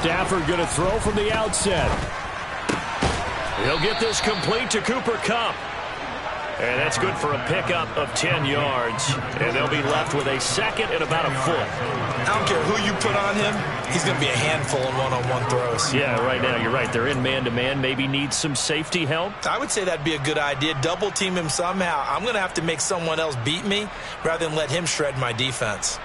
Stafford going to throw from the outset. He'll get this complete to Cooper Kupp. And that's good for a pickup of 10 yards. And they'll be left with a second and about a foot. I don't care who you put on him. He's going to be a handful in one-on-one throws. Yeah, right now, you're right. They're in man-to-man. Maybe needs some safety help. I would say that'd be a good idea. Double team him somehow. I'm going to have to make someone else beat me rather than let him shred my defense.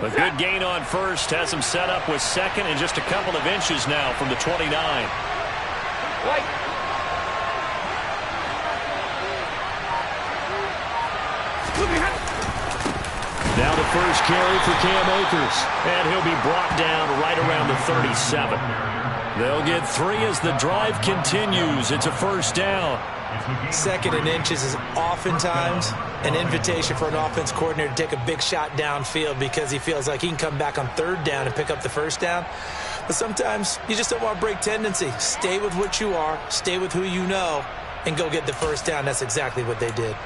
A good gain on first has him set up with second and just a couple of inches now from the 29. Now the first carry for Cam Akers, and he'll be brought down right around the 37. They'll get 3 as the drive continues. It's a first down. Second and inches is oftentimes an invitation for an offense coordinator to take a big shot downfield because he feels like he can come back on third down and pick up the first down. But sometimes you just don't want to break tendency. Stay with what you are, stay with who you know, and go get the first down. That's exactly what they did.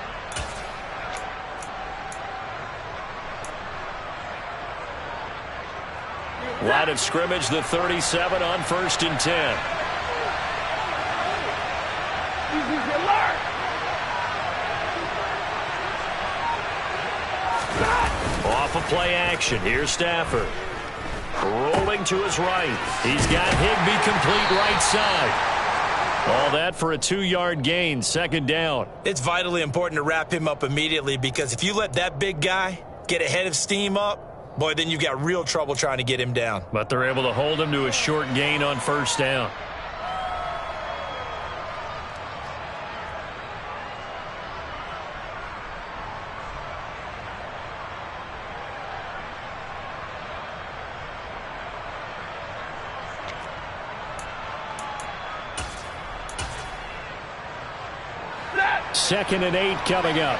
Line of scrimmage, the 37 on 1st and 10. Off of play action. Here's Stafford. Rolling to his right. He's got Higbee complete right side. All that for a 2-yard gain, second down. It's vitally important to wrap him up immediately because if you let that big guy get ahead of steam up, boy, then you've got real trouble trying to get him down. But they're able to hold him to a short gain on first down. Second and 8 coming up.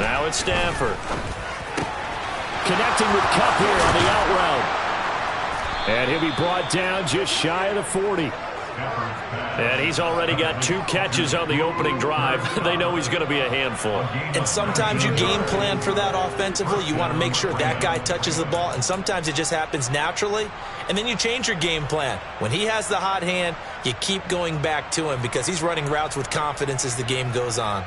Now it's Stafford. Connecting with Kupp here on the out route. And he'll be brought down just shy of the 40. And he's already got 2 catches on the opening drive. They know he's going to be a handful. And sometimes you game plan for that offensively. You want to make sure that guy touches the ball. And sometimes it just happens naturally. And then you change your game plan. When he has the hot hand, you keep going back to him because he's running routes with confidence as the game goes on.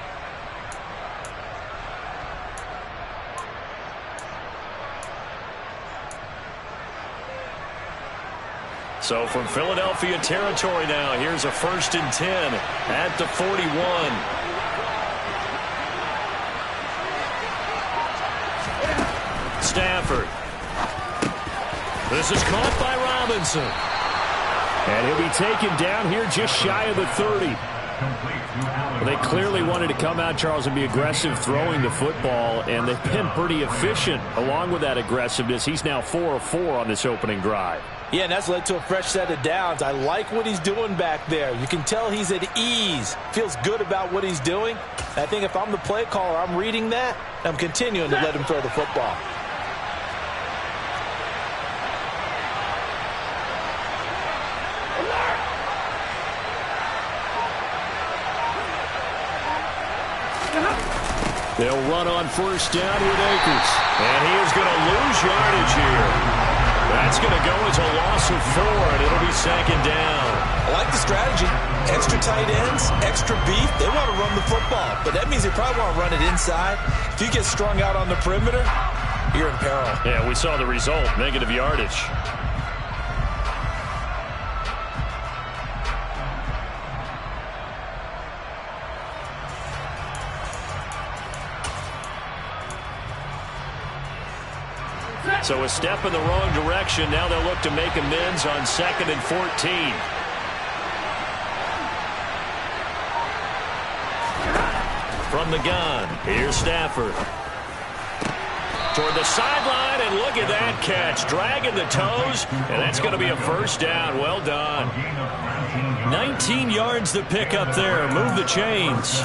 So from Philadelphia territory now, here's a 1st and 10 at the 41. Stafford. This is caught by Robinson. And he'll be taken down here just shy of the 30. Well, they clearly wanted to come out, Charles, and be aggressive throwing the football, and they've been pretty efficient along with that aggressiveness. He's now 4 of 4 on this opening drive. Yeah, and that's led to a fresh set of downs. I like what he's doing back there. You can tell he's at ease. Feels good about what he's doing. I think if I'm the play caller, I'm reading that. I'm continuing to let him throw the football. They'll run on first down with Akers. And he is going to lose yardage here. That's going to go as a loss of 4, and it'll be second down. I like the strategy. Extra tight ends, extra beef. They want to run the football, but that means they probably want to run it inside. If you get strung out on the perimeter, you're in peril. Yeah, we saw the result, negative yardage. So a step in the wrong direction. Now they'll look to make amends on 2nd and 14. From the gun, here's Stafford. Toward the sideline, and look at that catch. Dragging the toes, and that's going to be a first down. Well done. 19 yards to pick up there. Move the chains.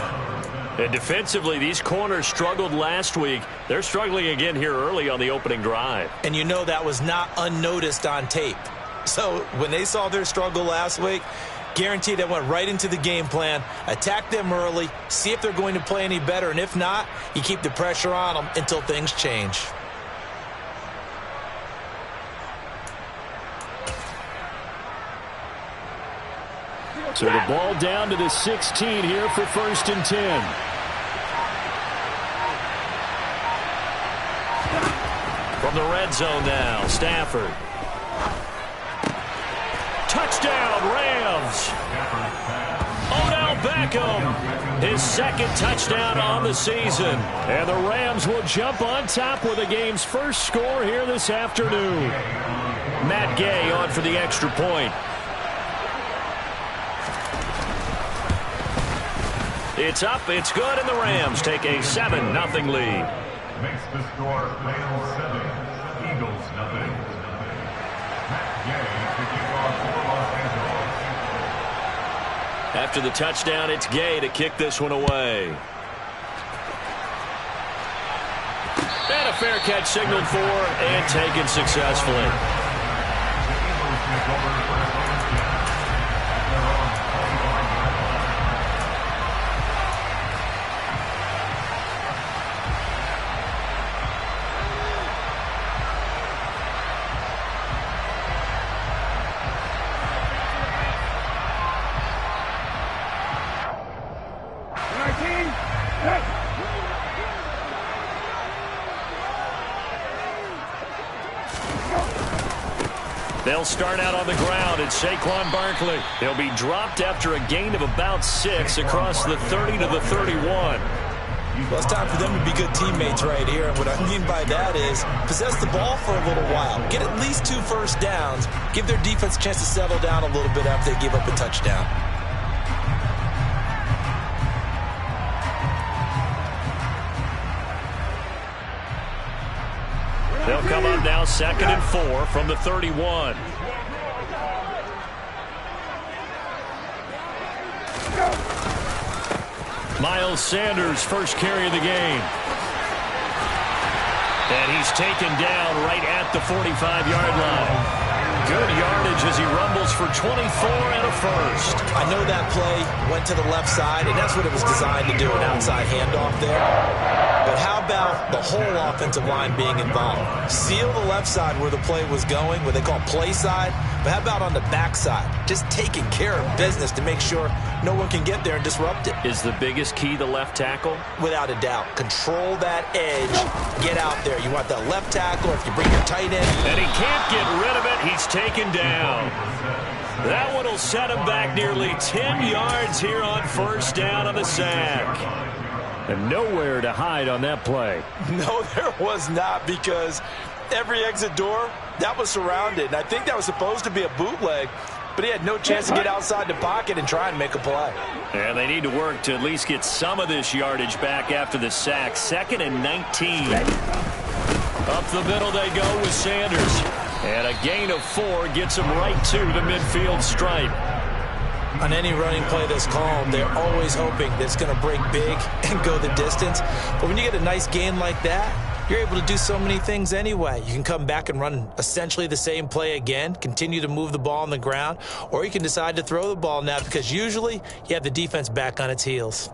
And defensively, these corners struggled last week. They're struggling again here early on the opening drive. And you know that was not unnoticed on tape. So when they saw their struggle last week, guaranteed they went right into the game plan, attack them early, see if they're going to play any better, and if not, you keep the pressure on them until things change. So the ball down to the 16 here for 1st and 10. From the red zone now, Stafford. Touchdown, Rams. Odell Beckham, his 2nd touchdown on the season. And the Rams will jump on top with the game's first score here this afternoon. Matt Gay on for the extra point. It's up, it's good, and the Rams take a 7-0 lead. Makes the score Rams 7, Eagles 0. Matt Gay to kick off for Los Angeles. After the touchdown, it's Gay to kick this one away. And a fair catch signaled for and taken successfully. The Eagles take over first and 10 at their own 21 yard line. They'll start out on the ground. It's Saquon Barkley. He'll be dropped after a gain of about 6 across the 30 to the 31. Well, it's time for them to be good teammates right here. And what I mean by that is possess the ball for a little while. Get at least 2 first downs. Give their defense a chance to settle down a little bit after they give up a touchdown. They'll come up now 2nd and 4 from the 31. Miles Sanders, first carry of the game. And he's taken down right at the 45-yard line. Good yardage as he rumbles for 24 and a first. I know that play went to the left side, and that's what it was designed to do, an outside handoff there. But how about the whole offensive line being involved? Seal the left side where the play was going, what they call play side. But how about on the back side? Just taking care of business to make sure no one can get there and disrupt it. Is the biggest key the left tackle? Without a doubt. Control that edge. Get out there. You want that left tackle, or if you bring your tight end. And he can't get rid of it. He's taken down. That one will set him back nearly 10 yards here on first down on the sack. And nowhere to hide on that play. No, there was not, because every exit door, that was surrounded. And I think that was supposed to be a bootleg, but he had no chance to get outside the pocket and try and make a play. And they need to work to at least get some of this yardage back after the sack. 2nd and 19. Up the middle they go with Sanders. And a gain of 4 gets him right to the midfield stripe. On any running play that's called, they're always hoping that it's going to break big and go the distance. But when you get a nice gain like that, you're able to do so many things anyway. You can come back and run essentially the same play again, continue to move the ball on the ground, or you can decide to throw the ball now, because usually you have the defense back on its heels.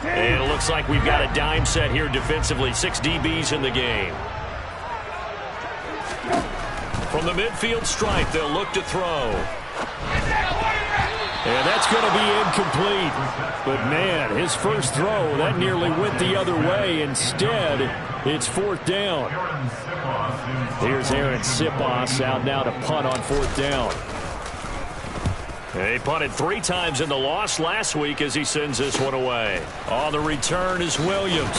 And it looks like we've got a dime set here defensively. 6 DBs in the game. From the midfield stripe, they'll look to throw. And that's going to be incomplete. But, man, his first throw, that nearly went the other way. Instead, it's 4th down. Here's Aaron Sipos out now to punt on 4th down. They punted 3 times in the loss last week as he sends this one away. On the return is Williams.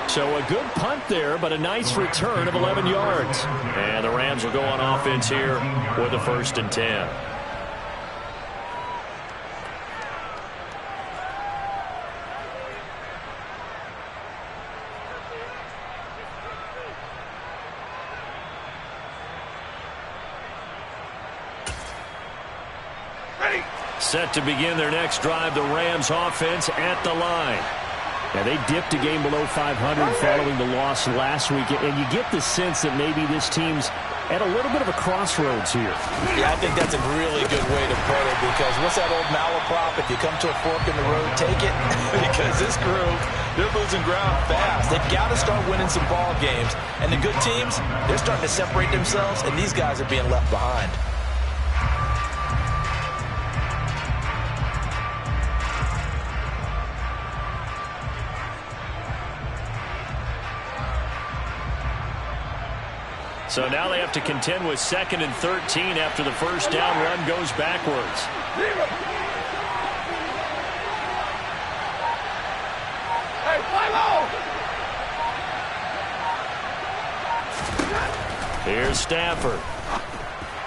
So a good punt there, but a nice return of 11 yards. And the Rams will go on offense here with a 1st and 10. Set to begin their next drive, the Rams offense at the line. Now, they dipped a game below 500 following the loss last week, and you get the sense that maybe this team's at a little bit of a crossroads here. Yeah, I think that's a really good way to put it, because what's that old malaprop? If you come to a fork in the road, take it. Because this group, they're losing ground fast. They've got to start winning some ball games. And the good teams, they're starting to separate themselves, and these guys are being left behind. So now they have to contend with 2nd and 13 after the first down run goes backwards. Here's Stafford.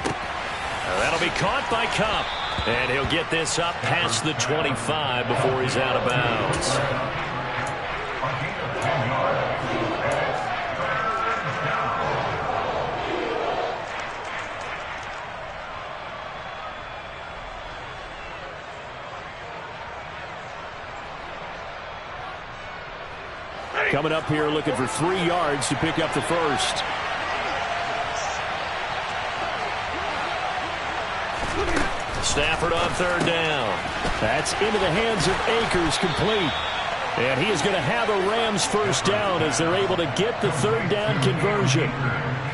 Now that'll be caught by Kupp. And he'll get this up past the 25 before he's out of bounds. Coming up here looking for 3 yards to pick up the first. Stafford on 3rd down. That's into the hands of Akers, complete. And he is going to have a Rams first down as they're able to get the 3rd down conversion.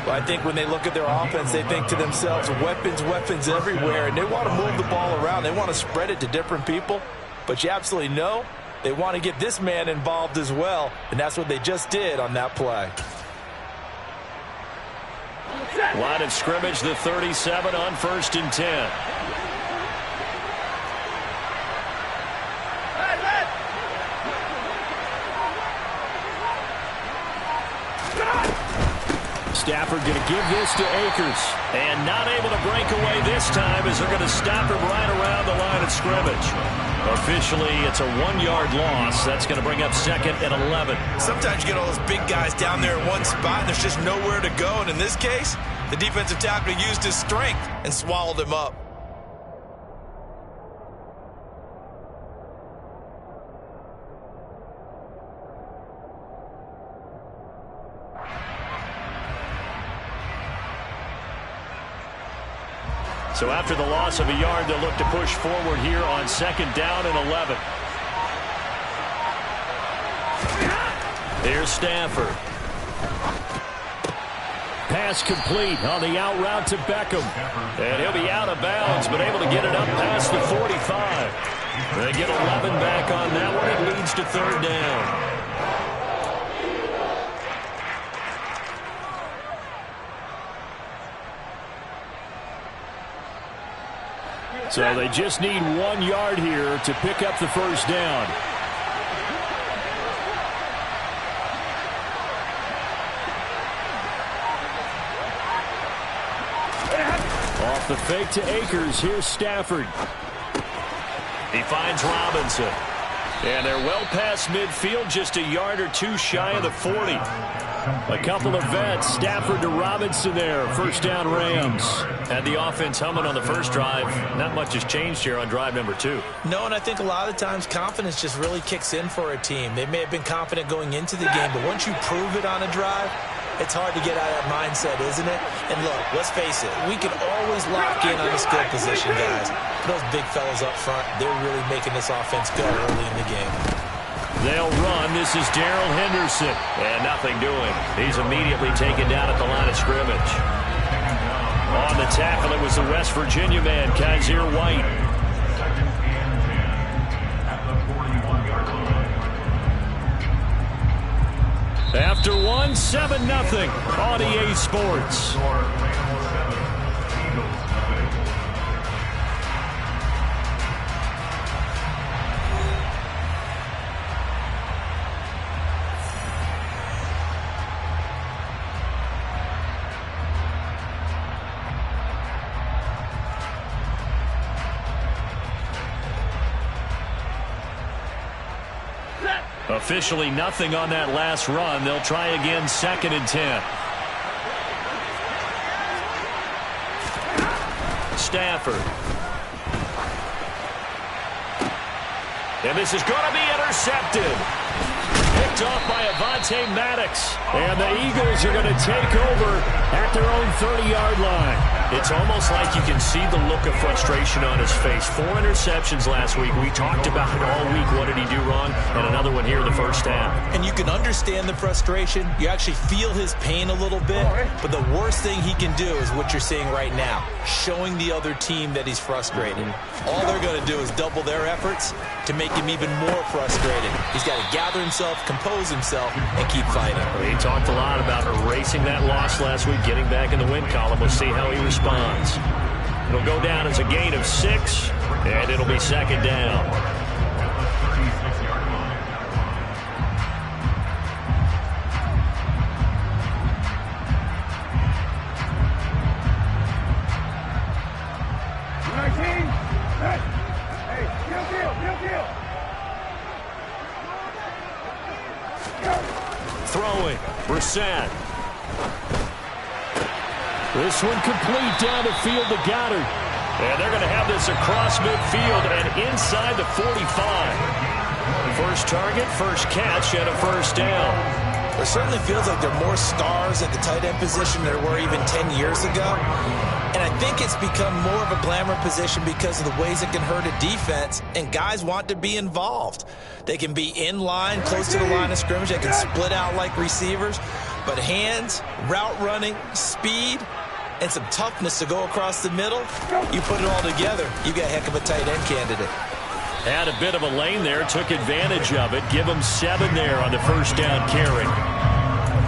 Well, I think when they look at their offense, they think to themselves, weapons everywhere, and they want to move the ball around. They want to spread it to different people. But you absolutely know they want to get this man involved as well, and that's what they just did on that play. Line of scrimmage, the 37 on 1st and 10. Stafford going to give this to Akers. And not able to break away this time as they're going to stop him right around the line of scrimmage. Officially, it's a 1-yard loss. That's going to bring up 2nd and 11. Sometimes you get all those big guys down there in one spot, and there's just nowhere to go. And in this case, the defensive tackle used his strength and swallowed him up. So after the loss of a yard, they'll look to push forward here on 2nd down and 11. Here's Stafford. Pass complete on the out route to Beckham. And he'll be out of bounds, but able to get it up past the 45. They get 11 back on that one. It leads to 3rd down. So they just need 1 yard here to pick up the first down. Off the fake to Akers. Here's Stafford. He finds Robinson. And they're well past midfield, just a yard or 2 shy of the 40. A couple of vets, Stafford to Robinson there. First down, Rams. Had the offense humming on the first drive. Not much has changed here on drive number 2. No, and I think a lot of times confidence just really kicks in for a team. They may have been confident going into the game, but once you prove it on a drive, it's hard to get out of that mindset, isn't it? And look, let's face it, we can always lock in on the skill position, guys. Those big fellas up front, they're really making this offense go early in the game. They'll run. This is Darrell Henderson. And nothing doing. He's immediately taken down at the line of scrimmage. On the tackle, it was the West Virginia man, Kaiser White. After one, 7-0 on EA Sports. Officially nothing on that last run. They'll try again, 2nd and 10. Stafford. And this is going to be intercepted. Picked off by Avonte Maddox. And the Eagles are going to take over at their own 30-yard line. It's almost like you can see the look of frustration on his face. 4 interceptions last week. We talked about it all week. What did he do wrong? And another one here in the first half. And you can understand the frustration. You actually feel his pain a little bit. But the worst thing he can do is what you're seeing right now, showing the other team that he's frustrated. All they're going to do is double their efforts to make him even more frustrated. He's got to gather himself, compose himself, and keep fighting. He talked a lot about erasing that loss last week, getting back in the win column. We'll see how he responds. It'll go down as a gain of 6, and it'll be second down. Throwing, Brissett. This one complete down the field to Goddard. And they're going to have this across midfield and inside the 45. First target, first catch, and a first down. It certainly feels like there are more stars at the tight end position than there were even 10 years ago. And I think it's become more of a glamour position because of the ways it can hurt a defense, and guys want to be involved. They can be in line, close to the line of scrimmage. They can split out like receivers. But hands, route running, speed, and some toughness to go across the middle, you put it all together, you got a heck of a tight end candidate. Had a bit of a lane there, took advantage of it. Give them 7 there on the first down carry.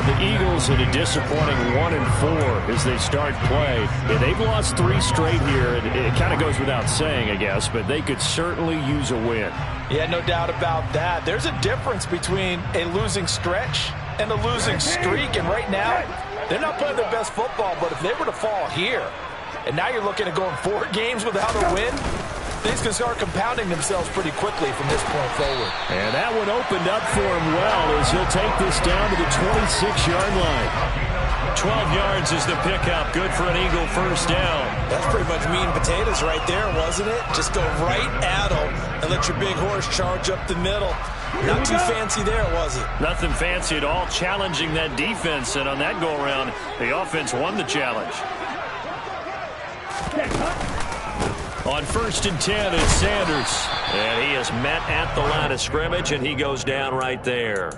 The Eagles at a disappointing 1-4 as they start play. Yeah, they've lost 3 straight here, and it kind of goes without saying, I guess, but they could certainly use a win. Yeah, no doubt about that. There's a difference between a losing stretch and a losing streak, and right now, they're not playing their best football, but if they were to fall here, and now you're looking at going 4 games without a win, things can start compounding themselves pretty quickly from this point forward. And that one opened up for him well as he'll take this down to the 26-yard line. 12 yards is the pickup. Good for an Eagle first down. That's pretty much meat and potatoes right there, wasn't it? Just go right at them and let your big horse charge up the middle. Not too fancy there, was it? Nothing fancy at all, challenging that defense. And on that go-around, the offense won the challenge. On 1st and 10 is Sanders. And he is met at the line of scrimmage, and he goes down right there.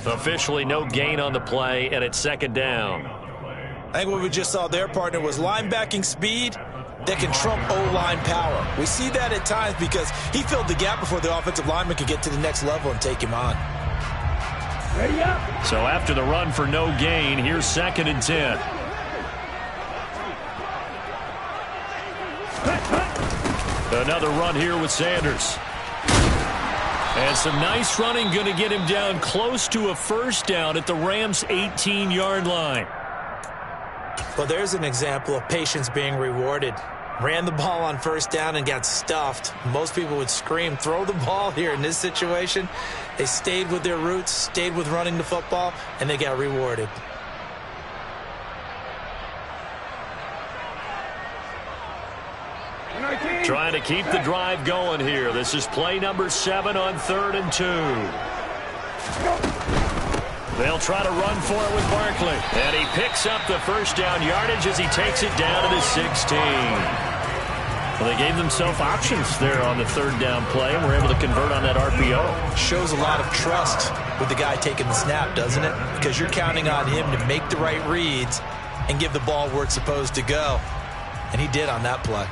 Officially no gain on the play, and it's second down. I think what we just saw there, partner, was linebacking speed that can trump O-line power. We see that at times because he filled the gap before the offensive lineman could get to the next level and take him on. So after the run for no gain, here's 2nd and 10. Another run here with Sanders. And some nice running, going to get him down close to a first down at the Rams' 18-yard line. Well, there's an example of patience being rewarded. Ran the ball on first down and got stuffed. Most people would scream, throw the ball here. In this situation, they stayed with their roots, stayed with running the football, and they got rewarded. Trying to keep the drive going here. This is play number 7 on 3rd and 2. They'll try to run for it with Barkley. And he picks up the first down yardage as he takes it down to the 16. Well, they gave themselves options there on the 3rd down play and were able to convert on that RPO. Shows a lot of trust with the guy taking the snap, doesn't it? Because you're counting on him to make the right reads and give the ball where it's supposed to go. And he did on that play.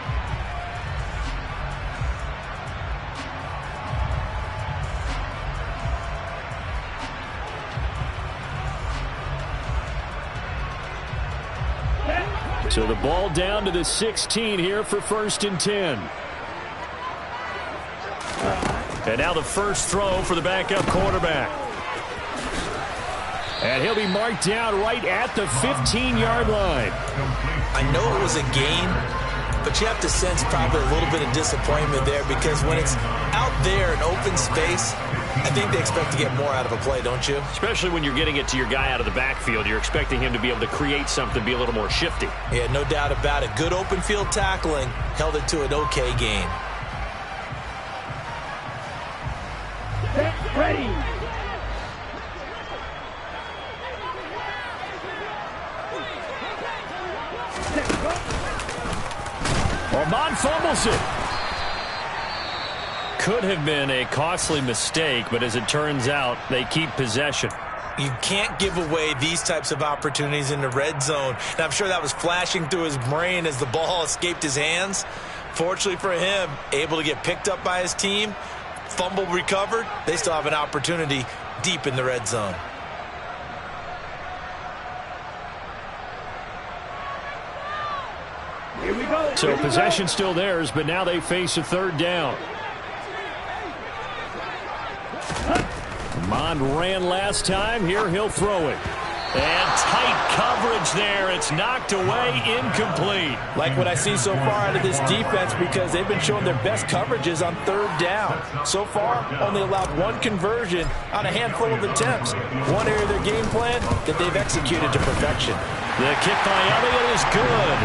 So the ball down to the 16 here for 1st and 10. And now the first throw for the backup quarterback. And he'll be marked down right at the 15-yard line. I know it was a gain, but you have to sense probably a little bit of disappointment there because when it's out there in open space, I think they expect to get more out of a play, don't you? Especially when you're getting it to your guy out of the backfield. You're expecting him to be able to create something, be a little more shifty. Yeah, no doubt about it. Good open field tackling held it to an okay gain. Ready. Mon fumbles it. Could have been a costly mistake, but as it turns out, they keep possession. You can't give away these types of opportunities in the red zone. And I'm sure that was flashing through his brain as the ball escaped his hands. Fortunately for him, able to get picked up by his team, fumble recovered. They still have an opportunity deep in the red zone. Here we go. So possession still theirs, but now they face a third down. Mond ran last time. Here he'll throw it. And tight coverage there. It's knocked away, incomplete. Like what I see so far out of this defense, because they've been showing their best coverages on third down. So far, only allowed one conversion on a handful of attempts. One area of their game plan that they've executed to perfection. The kick by Elliott is good.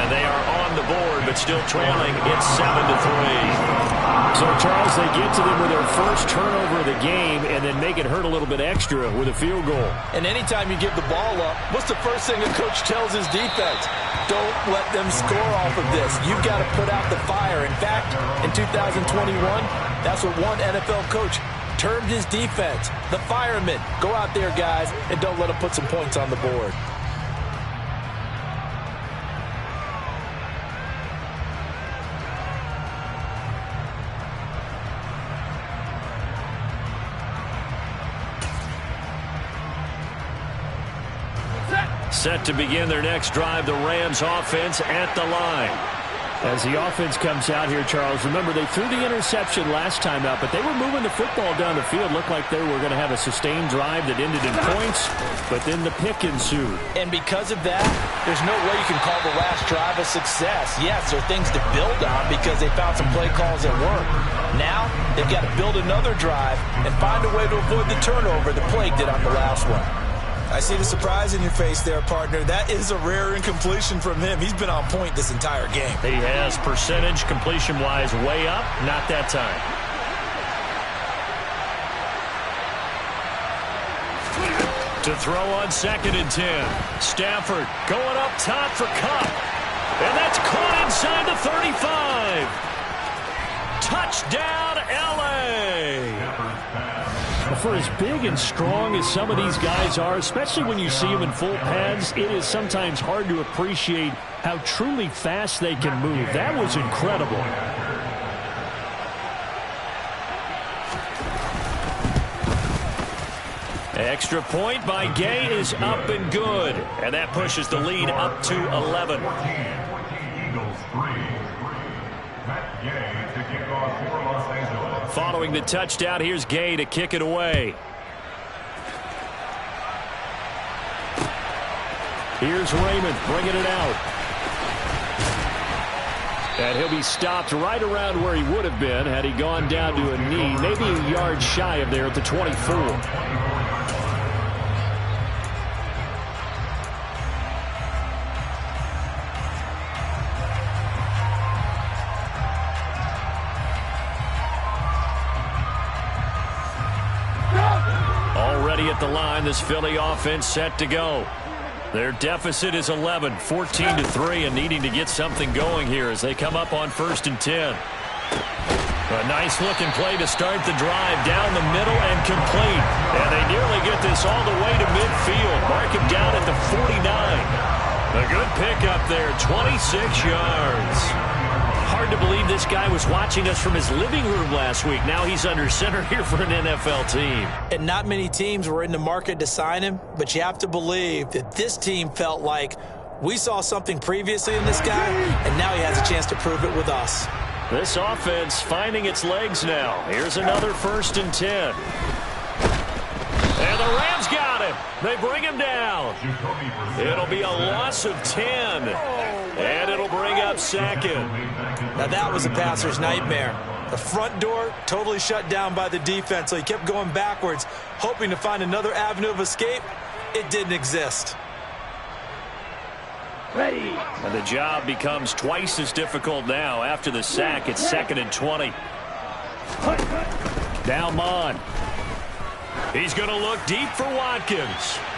And they are on the board, but still trailing. It's 7-3. So, Charles, they get to them with their first turnover of the game and then make it hurt a little bit extra with a field goal. And anytime you give the ball up, what's the first thing a coach tells his defense? Don't let them score off of this. You've got to put out the fire. In fact, in 2021, that's what one NFL coach termed his defense. The firemen. Go out there, guys, and don't let them put some points on the board. Set to begin their next drive, the Rams offense at the line. As the offense comes out here, Charles, remember they threw the interception last time out, but they were moving the football down the field. Looked like they were going to have a sustained drive that ended in points, but then the pick ensued. And because of that, there's no way you can call the last drive a success. Yes, there are things to build on because they found some play calls that work. Now, they've got to build another drive and find a way to avoid the turnover the Plague did on the last one. I see the surprise in your face there, partner. That is a rare incompletion from him. He's been on point this entire game. He has percentage completion-wise way up. Not that time. To throw on 2nd and 10. Stafford going up top for Cup. And that's caught inside the 35. Touchdown, L.A. For as big and strong as some of these guys are, especially when you see them in full pads, it is sometimes hard to appreciate how truly fast they can move. That was incredible. Extra point by Gay is up and good. And that pushes the lead up to 11. Eagles 3. Matt Gay to kick off for Los Angeles. Following the touchdown, here's Gay to kick it away. Here's Raymond bringing it out. And he'll be stopped right around where he would have been had he gone down to a knee, maybe a yard shy of there at the 24. At the line, this Philly offense set to go. Their deficit is 11, 14-3, and needing to get something going here as they come up on 1st and 10. A nice-looking play to start the drive down the middle and complete. And they nearly get this all the way to midfield. Mark him down at the 49. A good pickup there, 26 yards. Hard to believe this guy was watching us from his living room last week. Now he's under center here for an NFL team. And not many teams were in the market to sign him, but you have to believe that this team felt like we saw something previously in this guy, and now he has a chance to prove it with us. This offense finding its legs now. Here's another 1st and 10. And the Rams got him. They bring him down. It'll be a loss of 10. And it'll bring up 2nd. Now that was a passer's nightmare. The front door totally shut down by the defense, so he kept going backwards, hoping to find another avenue of escape. It didn't exist. Ready. And the job becomes twice as difficult now after the sack. It's 2nd and 20. Now Mond. He's going to look deep for Watkins.